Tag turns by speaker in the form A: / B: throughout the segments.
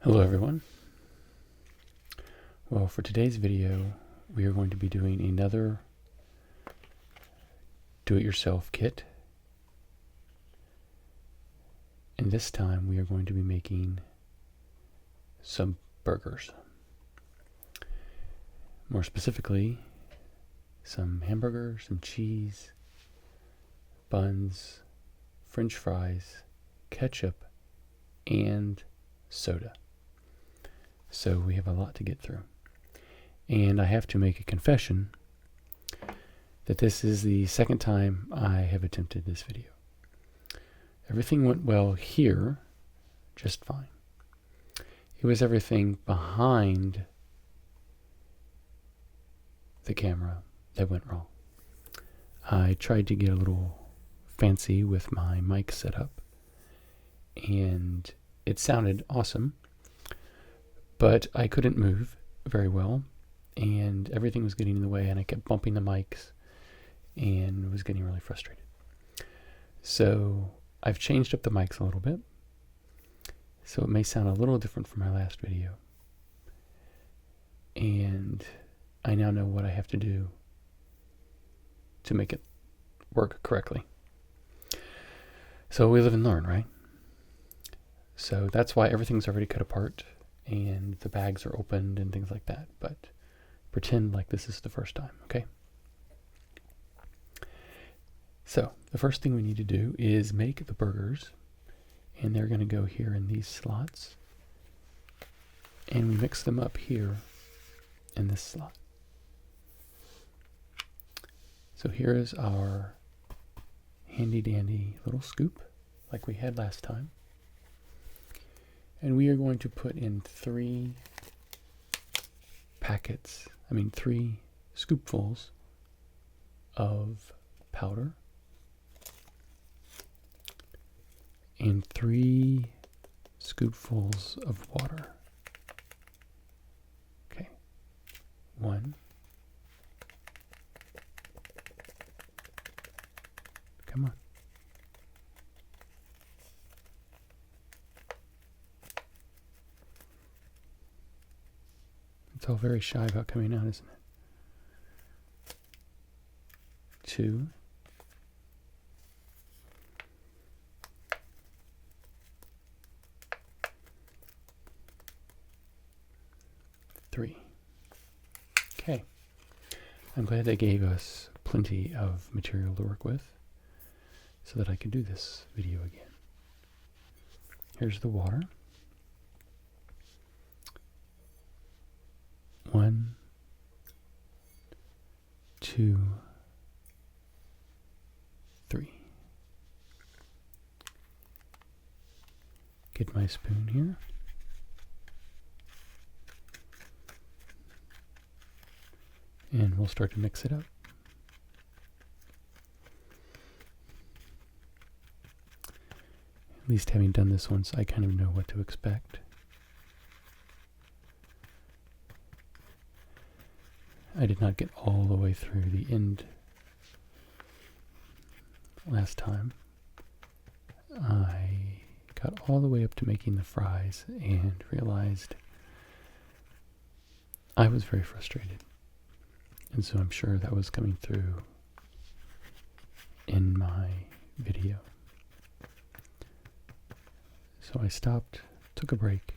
A: Hello everyone. Well, for today's video, we are going to be doing another do-it-yourself kit. And this time we are going to be making some burgers. More specifically, some hamburgers, some cheese, buns, French fries, ketchup, and soda. So we have a lot to get through. And I have to make a confession that this is the second time I have attempted this video. Everything went well here, just fine. It was everything behind the camera that went wrong. I tried to get a little fancy with my mic setup, and it sounded awesome, but I couldn't move very well, and everything was getting in the way, and I kept bumping the mics and was getting really frustrated. So I've changed up the mics a little bit, so it may sound a little different from my last video. And I now know what I have to do to make it work correctly. So we live and learn, right? So that's why everything's already cut apart and the bags are opened and things like that. But pretend like this is the first time, okay? So the first thing we need to do is make the burgers, and they're going to go here in these slots, and we mix them up here in this slot. So here is our handy dandy little scoop like we had last time, and we are going to put in three scoopfuls of powder and 3 scoopfuls of water. Okay, 1, come on, it's all very shy about coming out, isn't it? 2, 3. Okay. I'm glad they gave us plenty of material to work with so that I can do this video again. Here's the water. 1, 2, 3. Get my spoon here. And we'll start to mix it up. At least having done this once, I kind of know what to expect. I did not get all the way through the end last time. I got all the way up to making the fries and realized I was very frustrated. And so I'm sure that was coming through in my video. So I stopped, took a break,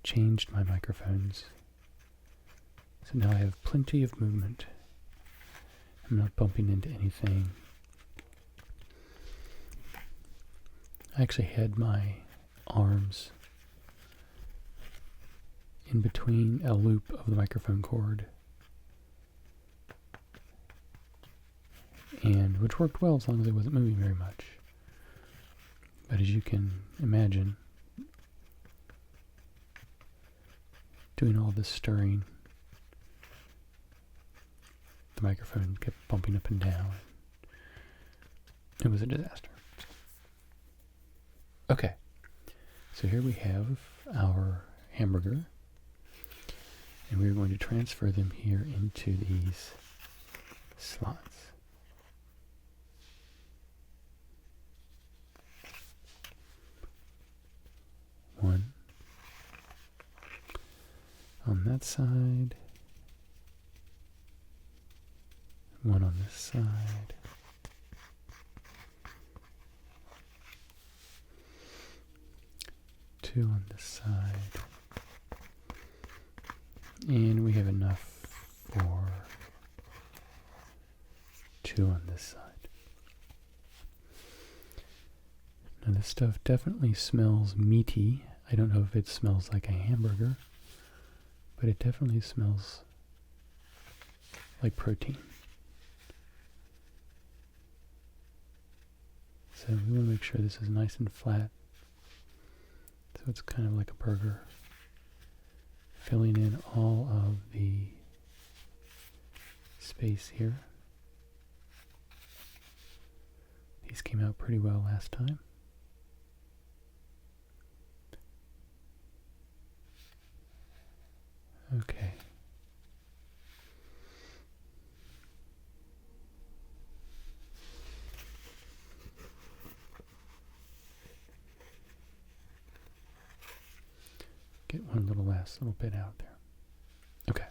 A: changed my microphones. So now I have plenty of movement. I'm not bumping into anything. I actually had my arms in between a loop of the microphone cord, and which worked well as long as I wasn't moving very much. But as you can imagine, doing all this stirring, the microphone kept bumping up and down. It was a disaster. Okay, so here we have our hamburger, and we're going to transfer them here into these slots. One, on that side. One on this side. Two on this side. And we have enough for two on this side. Now this stuff definitely smells meaty. I don't know if it smells like a hamburger, but it definitely smells like protein. So we want to make sure this is nice and flat. So it's kind of like a burger, filling in all of the space here. These came out pretty well last time. Okay. Get one last little bit out there. Okay.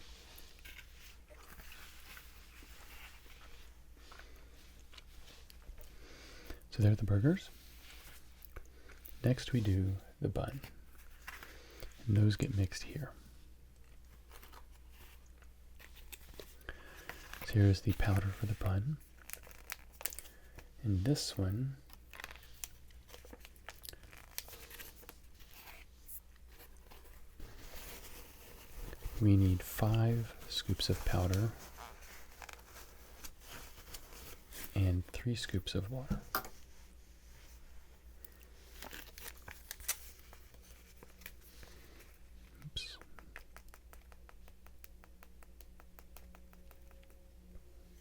A: So there are the burgers. Next we do the bun. And those get mixed here. So here's the powder for the bun. And this one we need 5 scoops of powder and 3 scoops of water. Oops.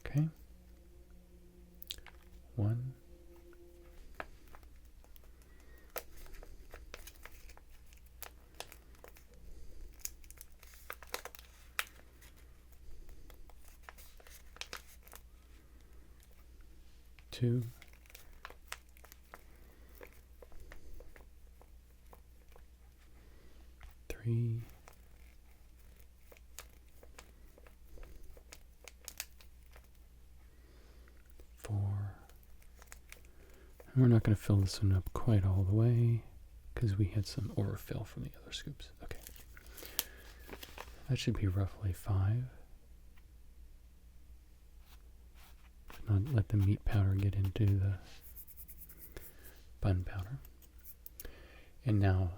A: Okay. 1. 2. 3. 4. And we're not going to fill this one up quite all the way because we had some overfill from the other scoops. Okay. That should be roughly 5. Not let the meat powder get into the bun powder. And now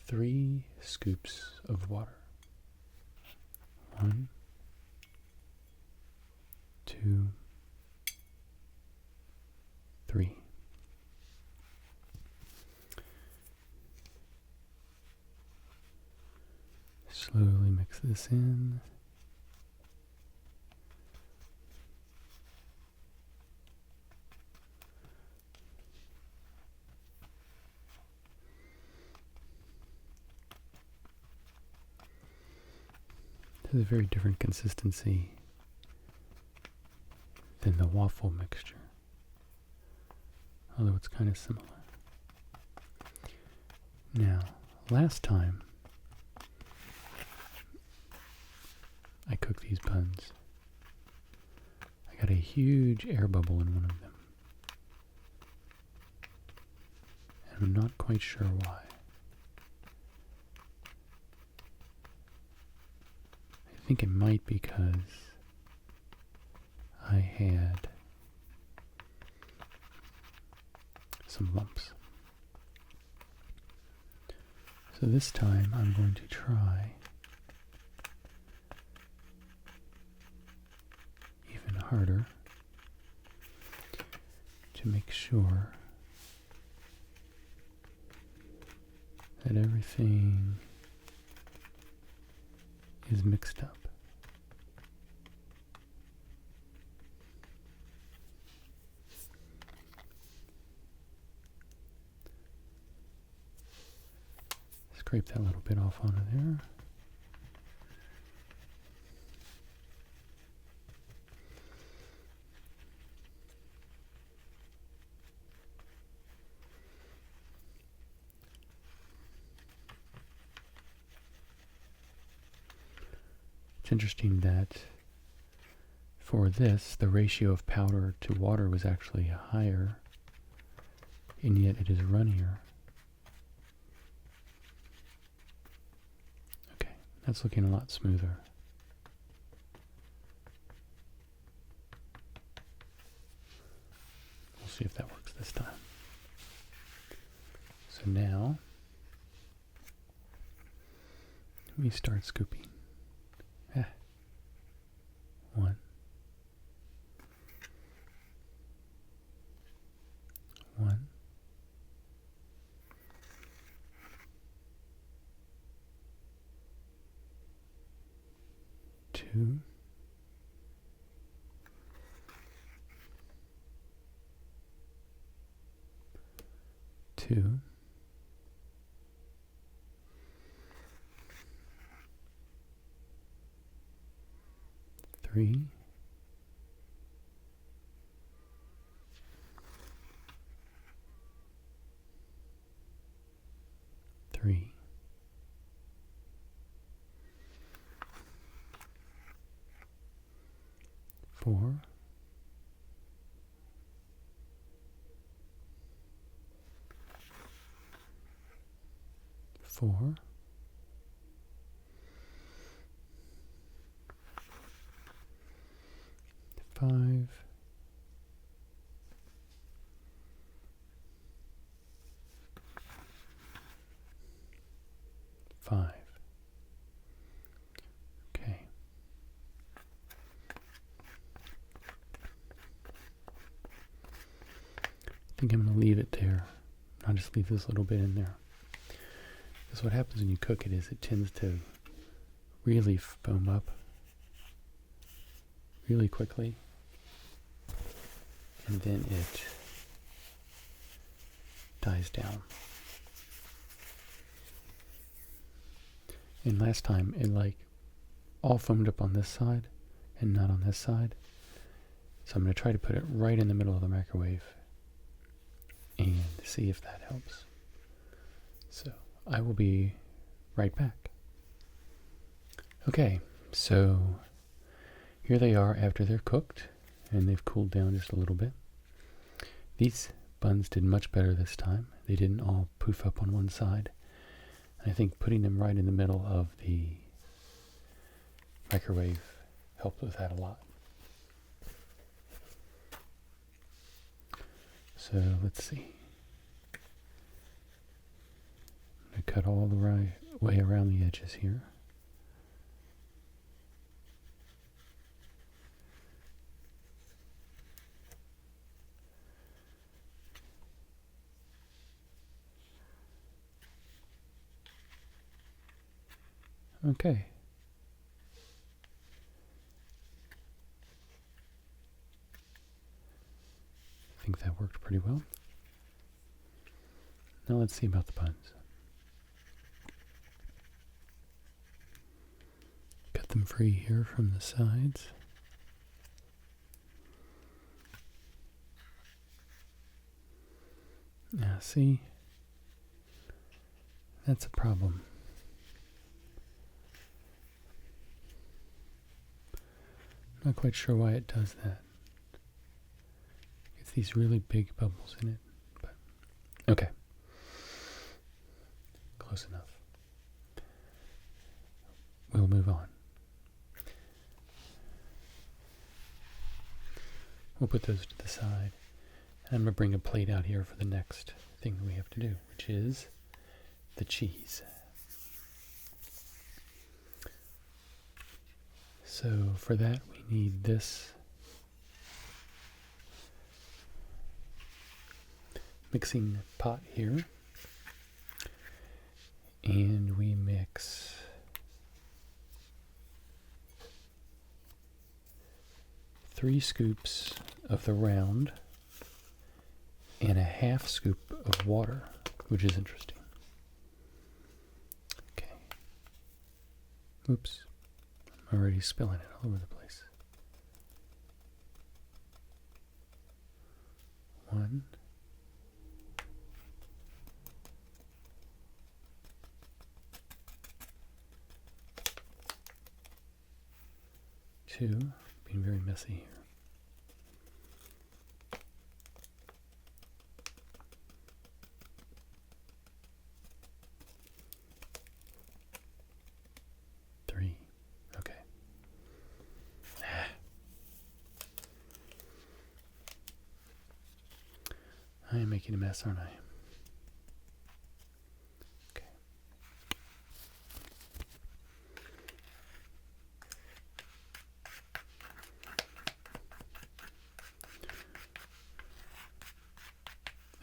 A: 3 scoops of water. 1, 2, 3. Slowly mix this in. This is a very different consistency than the waffle mixture, although it's kind of similar. Now, last time I cooked these buns, I got a huge air bubble in one of them, and I'm not quite sure why. I think it might be because I had some lumps. So this time I'm going to try even harder to make sure that everything is mixed up. Scrape that little bit off onto there. It's interesting that for this, the ratio of powder to water was actually higher, and yet it is runnier. Okay, that's looking a lot smoother. We'll see if that works this time. So now, we start scooping. One. One. Two. Two. Three. Three. Four. Four. Five. Five. Okay. I think I'm going to leave it there. I'll just leave this little bit in there. Because what happens when you cook it is it tends to really foam up really quickly. And then it dies down. And last time it all foamed up on this side and not on this side. So I'm going to try to put it right in the middle of the microwave and see if that helps. So I will be right back. Okay, so here they are after they're cooked and they've cooled down just a little bit. These buns did much better this time. They didn't all poof up on one side. And I think putting them right in the middle of the microwave helped with that a lot. So let's see. I'm going to cut all the right way around the edges here. Okay. I think that worked pretty well. Now let's see about the buns. Cut them free here from the sides. Now see, that's a problem. Not quite sure why it does that. It's these really big bubbles in it, but okay. Close enough. We'll move on. We'll put those to the side. And I'm going to bring a plate out here for the next thing that we have to do, which is the cheese. So for that we need this mixing pot here, and we mix 3 scoops of the round and a half scoop of water, which is interesting. Okay. Oops. I'm already spilling it all over the place. 1. 2. Being very messy here. Okay. I am making a mess, aren't I? Okay.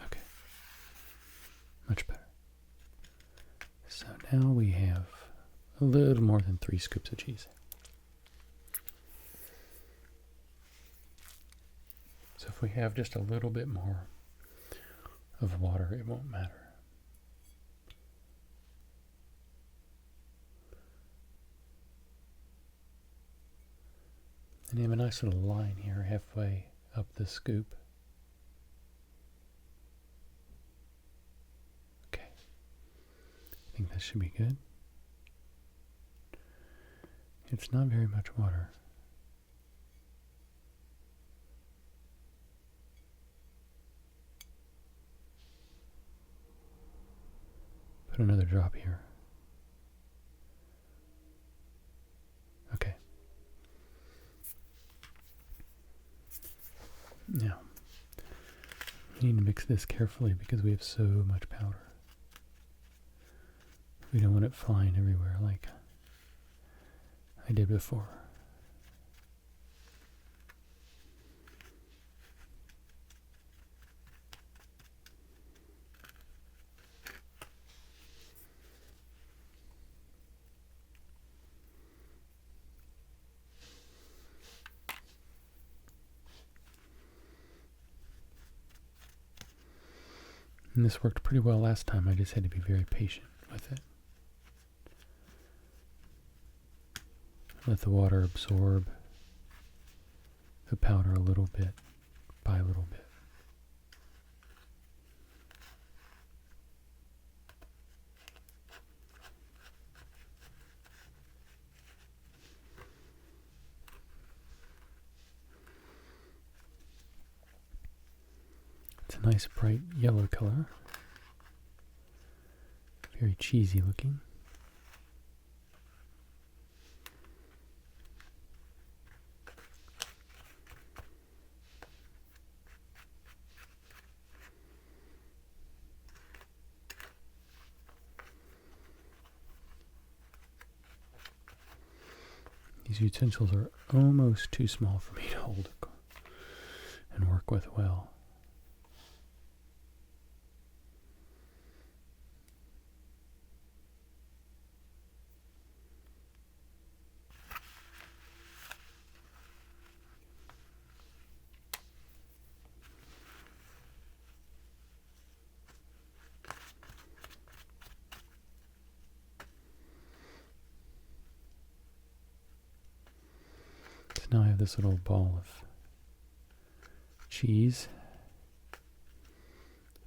A: Okay. Much better. So now we have a little more than 3 scoops of cheese. So if we have just a little bit more of water, it won't matter. And you have a nice little line here halfway up the scoop. Okay. I think that should be good. It's not very much water. Put another drop here. Okay. Now, we need to mix this carefully because we have so much powder. We don't want it flying everywhere like I did before. And this worked pretty well last time. I just had to be very patient with it. Let the water absorb the powder a little bit by a little bit. It's a nice bright yellow color. Very cheesy looking. These utensils are almost too small for me to hold and work with well. Now I have this little ball of cheese,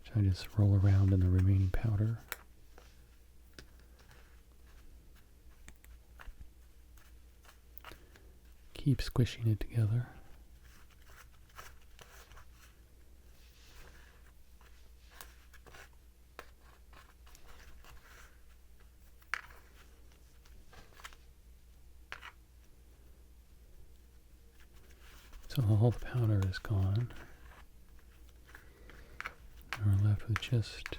A: which I just roll around in the remaining powder. Keep squishing it together. So all the powder is gone. And we're left with just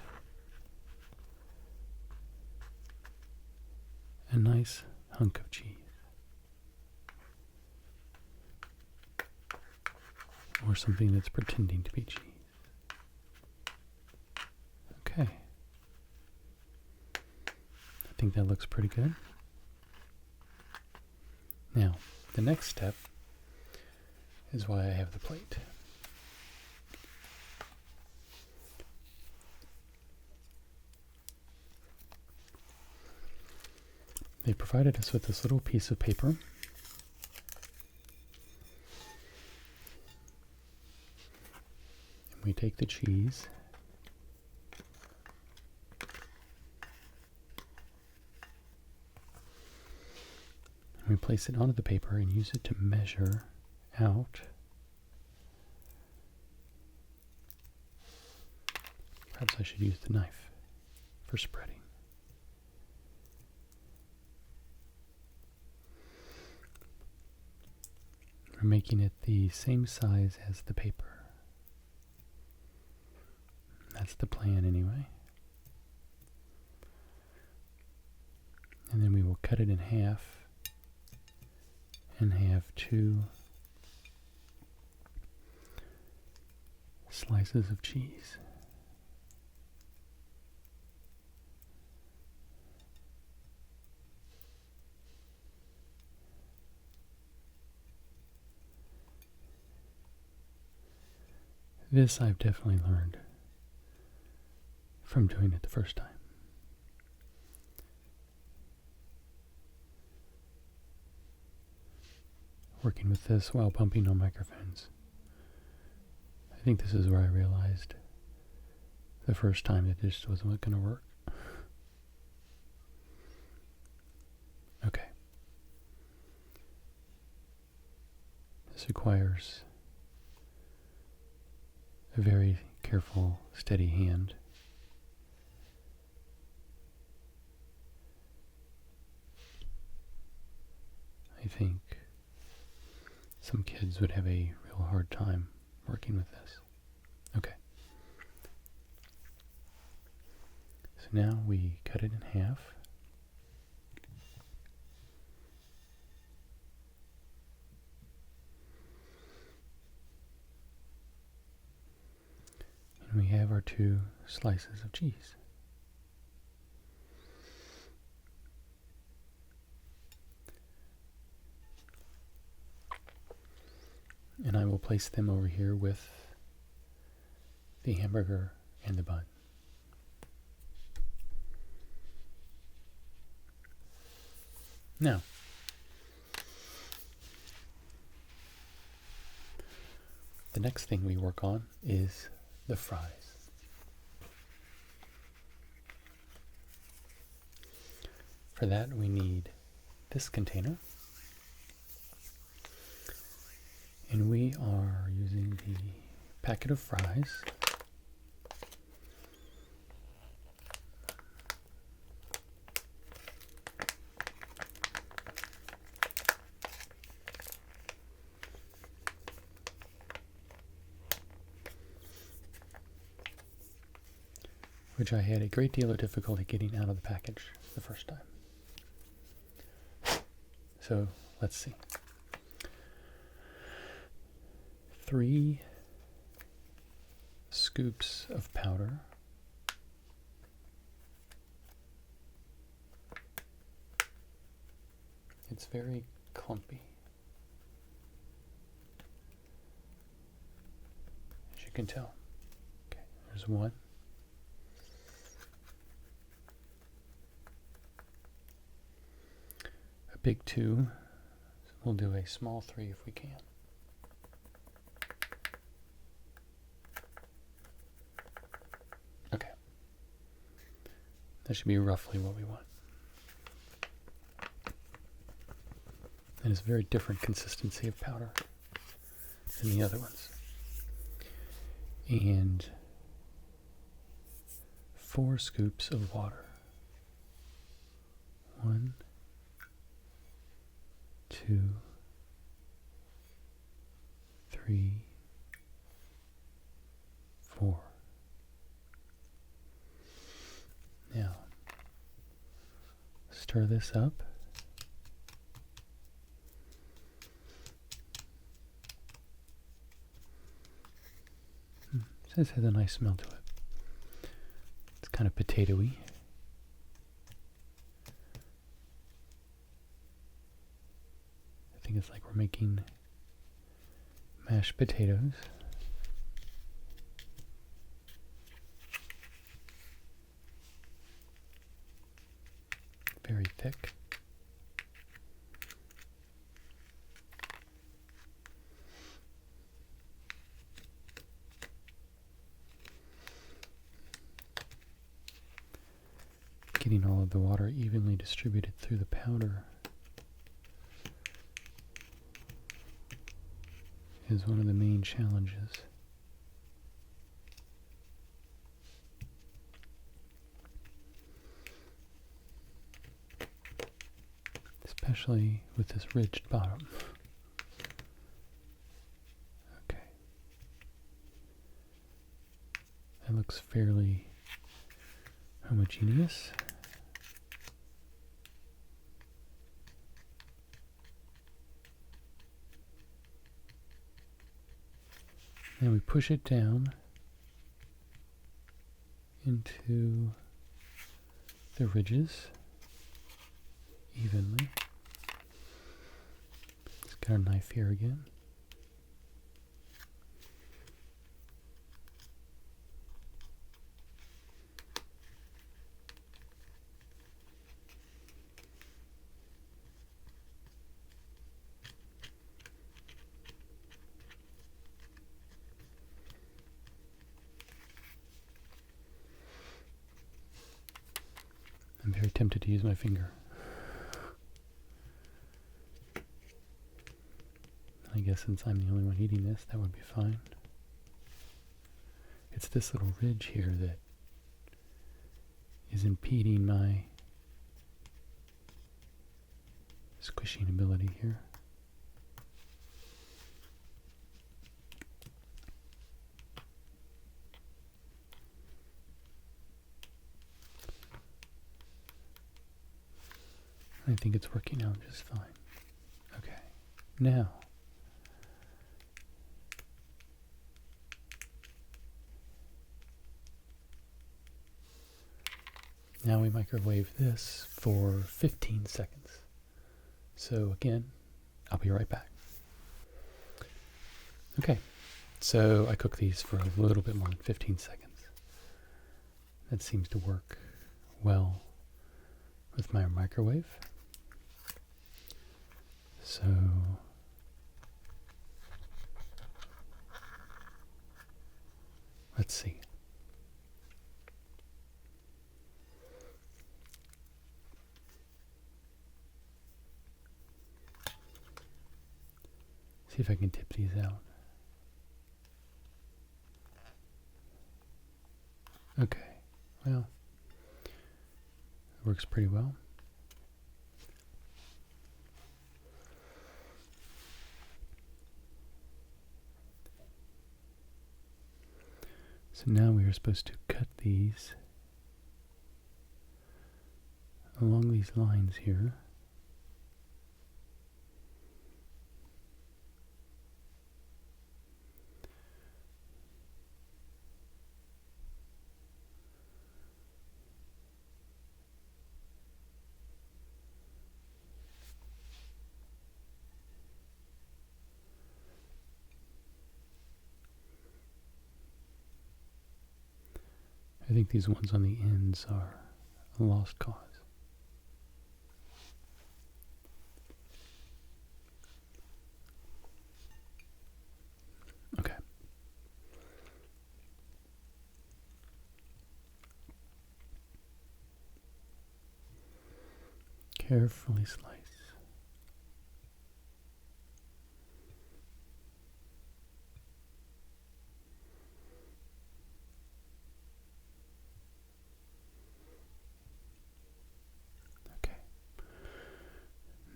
A: a nice hunk of cheese. Or something that's pretending to be cheese. Okay. I think that looks pretty good. Now, the next step is why I have the plate. They provided us with this little piece of paper. And we take the cheese. we place it onto the paper and use it to measure out. Perhaps I should use the knife for spreading. We're making it the same size as the paper. That's the plan anyway. And then we will cut it in half and have 2 slices of cheese. This I've definitely learned from doing it the first time. Working with this while bumping on microphones. I think this is where I realized the first time that this wasn't going to work. Okay. This requires a very careful, steady hand. I think some kids would have a real hard time working with this. Okay. So now we cut it in half. And we have our 2 slices of cheese. And I will place them over here with the hamburger and the bun. Now, the next thing we work on is the fries. For that we need this container. And we are using the packet of fries. Which I had a great deal of difficulty getting out of the package the first time. So let's see. 3 scoops of powder. It's very clumpy, as you can tell. Okay, there's 1. A big 2. So we'll do a small 3 if we can. Okay. That should be roughly what we want. And it's a very different consistency of powder than the other ones. And 4 scoops of water. 1, 2, 3, 4. Now, stir this up. This has a nice smell to it. It's kind of potatoey. I think it's like we're making mashed potatoes. Very thick. Getting all of the water evenly distributed through the powder is one of the main challenges. Especially with this ridged bottom. Okay. That looks fairly homogeneous. Then we push it down into the ridges evenly. Let's get our knife here again. I'm very tempted to use my finger. I guess since I'm the only one eating this, that would be fine. It's this little ridge here that is impeding my squishing ability here. I think it's working out just fine. Okay, now we microwave this for 15 seconds. So again, I'll be right back. Okay, so I cook these for a little bit more than 15 seconds. That seems to work well with my microwave. So let's see. See if I can tip these out. Okay, well, it works pretty well. So now we are supposed to cut these along these lines here. I think these ones on the ends are a lost cause. Okay. Carefully slice.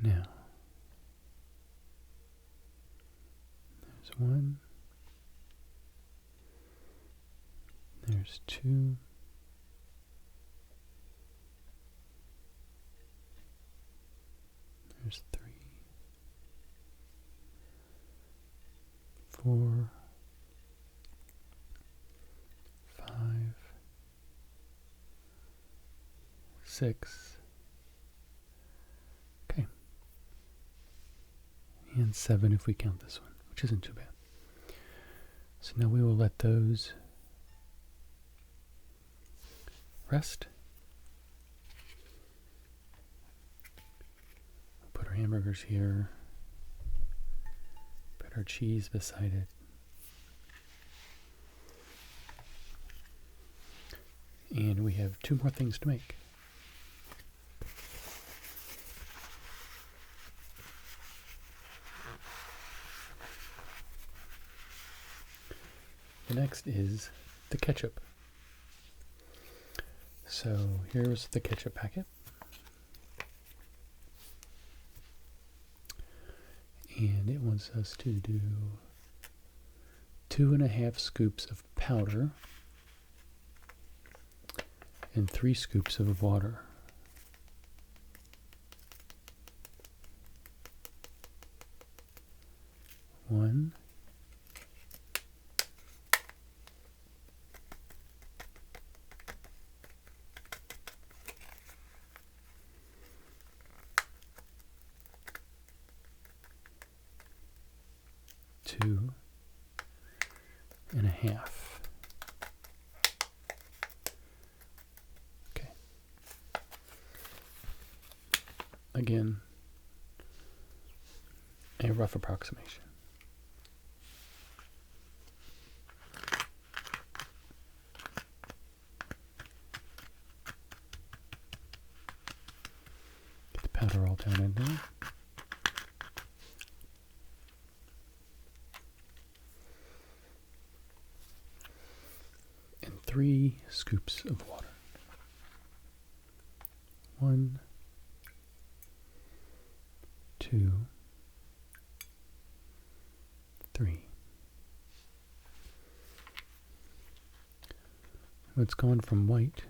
A: Now, there's one, there's two, there's three, 4, 5, 6, and 7 if we count this one, which isn't too bad. So now we will let those rest. We'll put our hamburgers here, put our cheese beside it. And we have 2 more things to make. next is the ketchup. So here's the ketchup packet. And it wants us to do 2.5 scoops of powder and 3 scoops of water. One, two and a half. Okay. Again, a rough approximation. Get the powder all down in there. And 3 scoops of water. 1, 2, 3. It's gone from white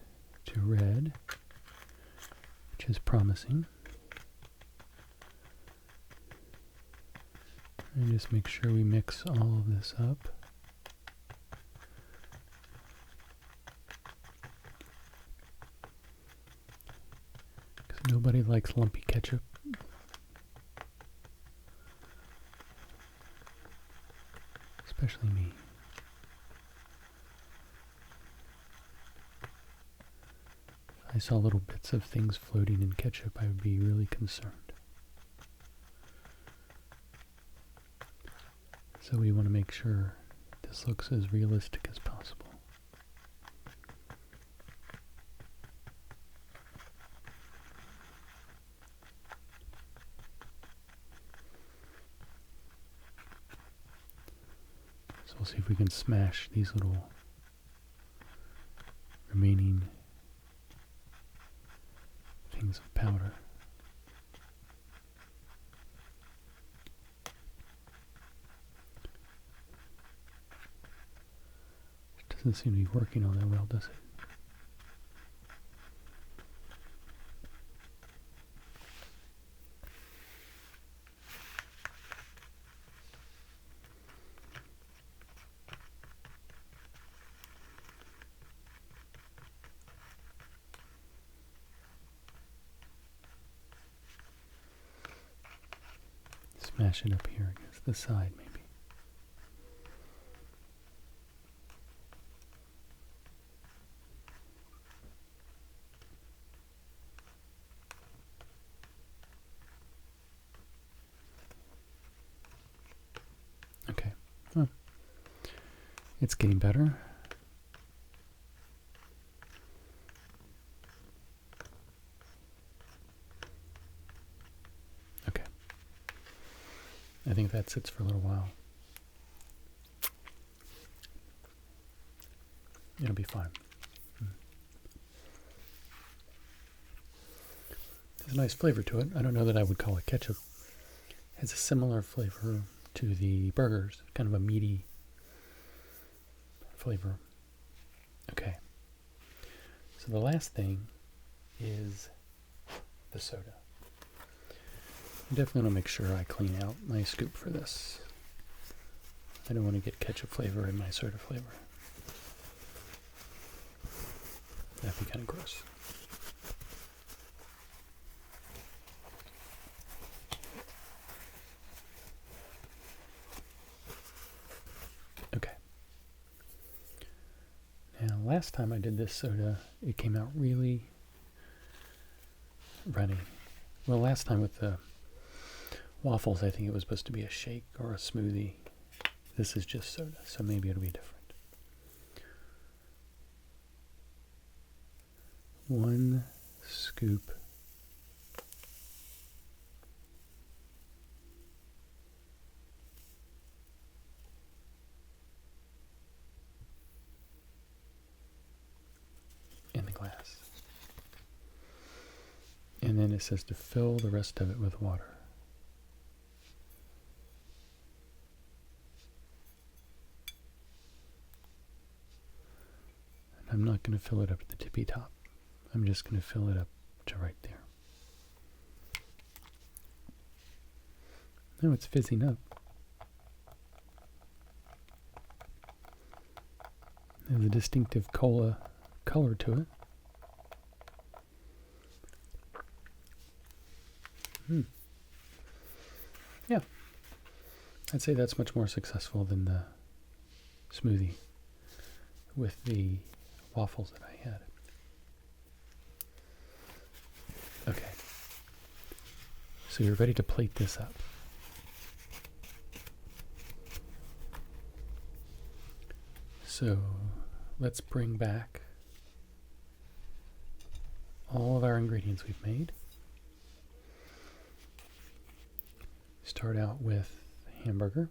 A: to red, which is promising. And just make sure we mix all of this up. Because nobody likes lumpy ketchup. Especially me. If I saw little bits of things floating in ketchup, I would be really concerned. So we want to make sure this looks as realistic as possible. So we'll see if we can smash these little remaining things of powder. It doesn't seem to be working all that well, does it? Smash it up here against the side, maybe. Okay. Well, it's getting better. I think that sits for a little while. It'll be fine. There's a nice flavor to it. I don't know that I would call it ketchup. It has a similar flavor to the burgers, kind of a meaty flavor. Okay. So the last thing is the soda. I definitely want to make sure I clean out my scoop for this. I don't want to get ketchup flavor in my soda flavor. That'd be kind of gross. Okay. Now, last time I did this soda, it came out really runny. Well, last time with the waffles, I think it was supposed to be a shake or a smoothie. This is just soda, so maybe it'll be different. 1 scoop And then it says to fill the rest of it with water. And I'm not going to fill it up at the tippy top. I'm just going to fill it up to right there. Now it's fizzing up. There's a distinctive cola color to it. Yeah, I'd say that's much more successful than the smoothie with the waffles that I had. Okay, so you're ready to plate this up. So let's bring back all of our ingredients we've made. Start out with hamburger.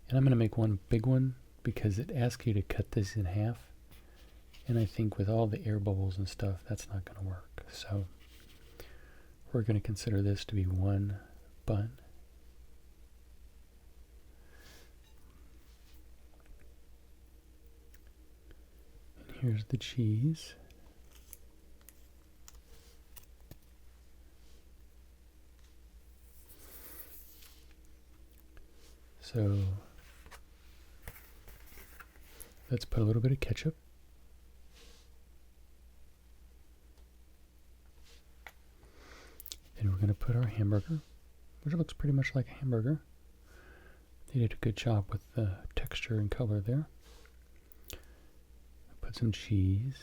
A: And I'm going to make one big one because it asks you to cut this in half. And I think with all the air bubbles and stuff, that's not going to work. So we're going to consider this to be one bun. And here's the cheese. So let's put a little bit of ketchup. Then we're going to put our hamburger, which looks pretty much like a hamburger. They did a good job with the texture and color there. Put some cheese.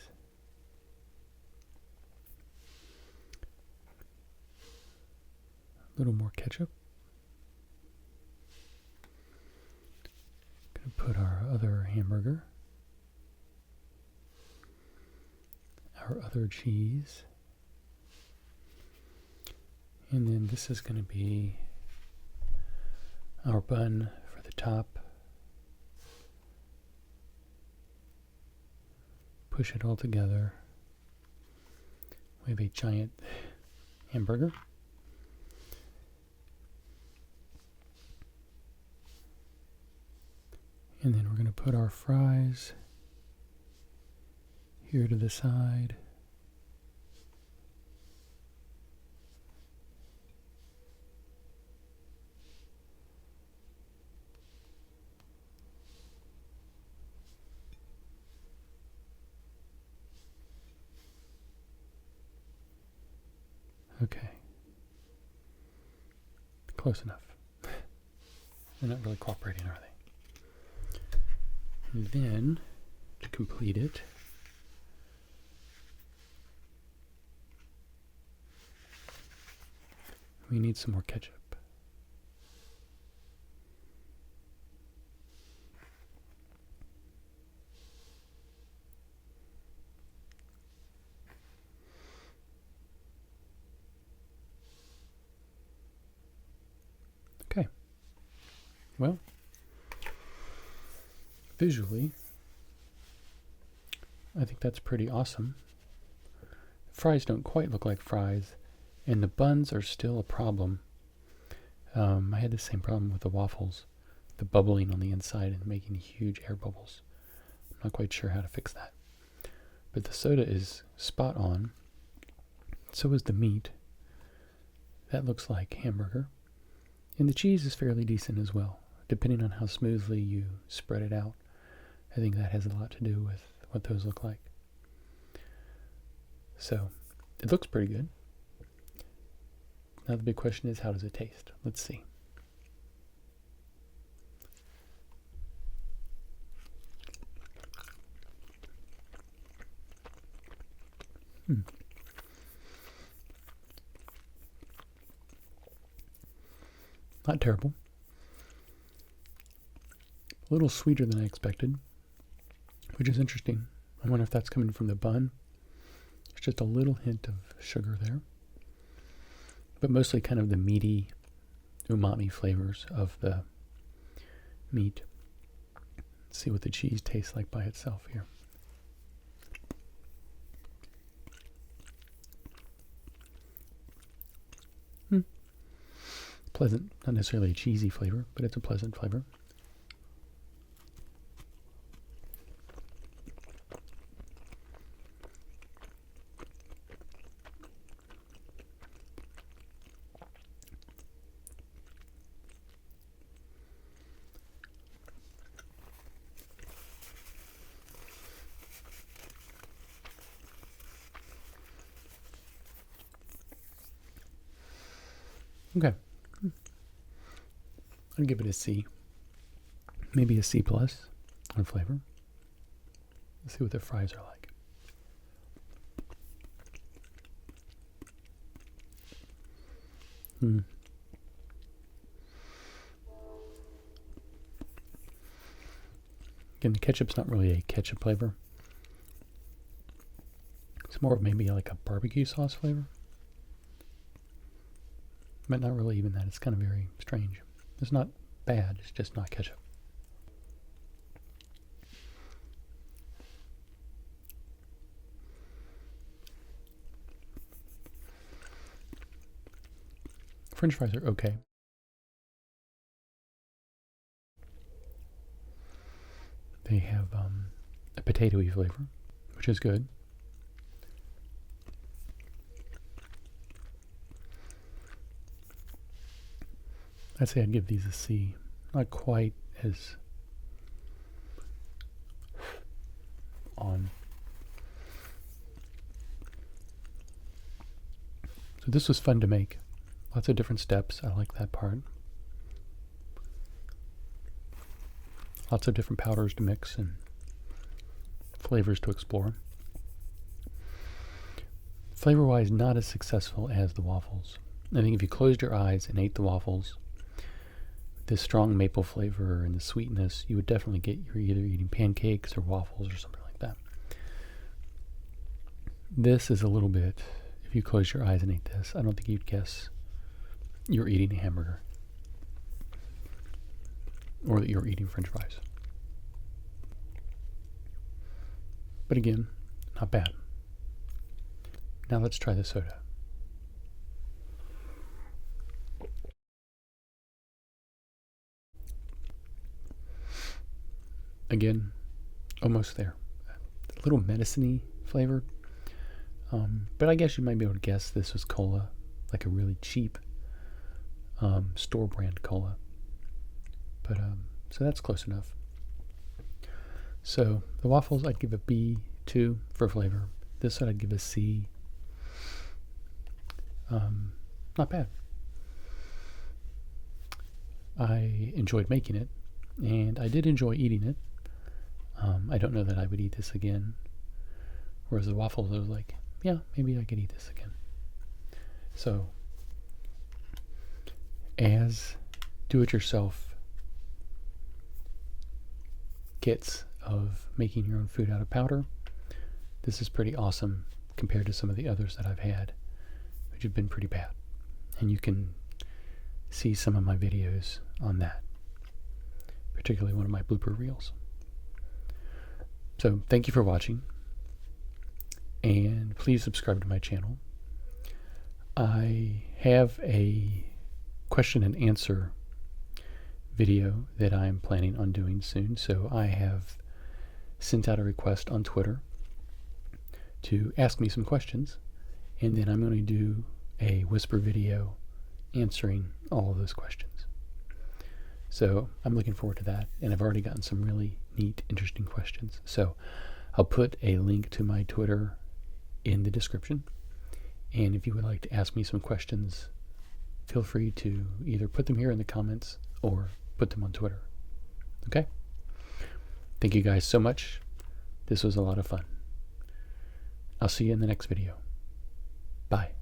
A: A little more ketchup. Put our other hamburger, our other cheese, and then this is going to be our bun for the top. Push it all together. We have a giant hamburger. And then we're going to put our fries here to the side. Okay. Close enough. They're not really cooperating, are they? And then, to complete it, we need some more ketchup. Okay. Well, visually, I think that's pretty awesome. Fries don't quite look like fries, and the buns are still a problem. I had the same problem with the waffles, the bubbling on the inside and making huge air bubbles. I'm not quite sure how to fix that. But the soda is spot on. So is the meat. That looks like hamburger. And the cheese is fairly decent as well, depending on how smoothly you spread it out. I think that has a lot to do with what those look like. So, it looks pretty good. Now the big question is, how does it taste? Let's see. Not terrible. A little sweeter than I expected, which is interesting. I wonder if that's coming from the bun. There's just a little hint of sugar there, but mostly kind of the meaty umami flavors of the meat. Let's see what the cheese tastes like by itself here. pleasant, not necessarily a cheesy flavor, but it's a pleasant flavor. Okay. I'll give it a C. Maybe a C plus on flavor. Let's see what the fries are like. Again, the ketchup's not really a ketchup flavor. It's more of maybe like a barbecue sauce flavor. But not really even that. It's kind of very strange. It's not bad. It's just not ketchup. French fries are okay. They have a potatoey flavor, which is good. I'd say I'd give these a C. Not quite as on. So this was fun to make. Lots of different steps. I like that part. Lots of different powders to mix and flavors to explore. Flavor-wise, not as successful as the waffles. I think if you closed your eyes and ate the waffles, this strong maple flavor and the sweetness, you would definitely get you're either eating pancakes or waffles or something like that. This is a little bit, if you close your eyes and ate this, I don't think you'd guess you're eating a hamburger or that you're eating French fries. But again, not bad. Now let's try the soda. Again, almost there. A little medicine-y flavor. But I guess you might be able to guess this was cola, like a really cheap store brand cola. But so that's close enough. So the waffles, I'd give a B2 for flavor. This one I'd give a C. Not bad. I enjoyed making it, and I did enjoy eating it. I don't know that I would eat this again. Whereas the waffles, I was like, yeah, maybe I could eat this again. So, as do-it-yourself kits of making your own food out of powder, this is pretty awesome compared to some of the others that I've had, which have been pretty bad. And you can see some of my videos on that, particularly one of my blooper reels. So thank you for watching, and please subscribe to my channel. I have a question and answer video that I'm planning on doing soon, so I have sent out a request on Twitter to ask me some questions, and then I'm going to do a whisper video answering all of those questions. So I'm looking forward to that, and I've already gotten some really neat, interesting questions. So I'll put a link to my Twitter in the description, and if you would like to ask me some questions, feel free to either put them here in the comments or put them on Twitter. Okay? Thank you guys so much. This was a lot of fun. I'll see you in the next video. Bye.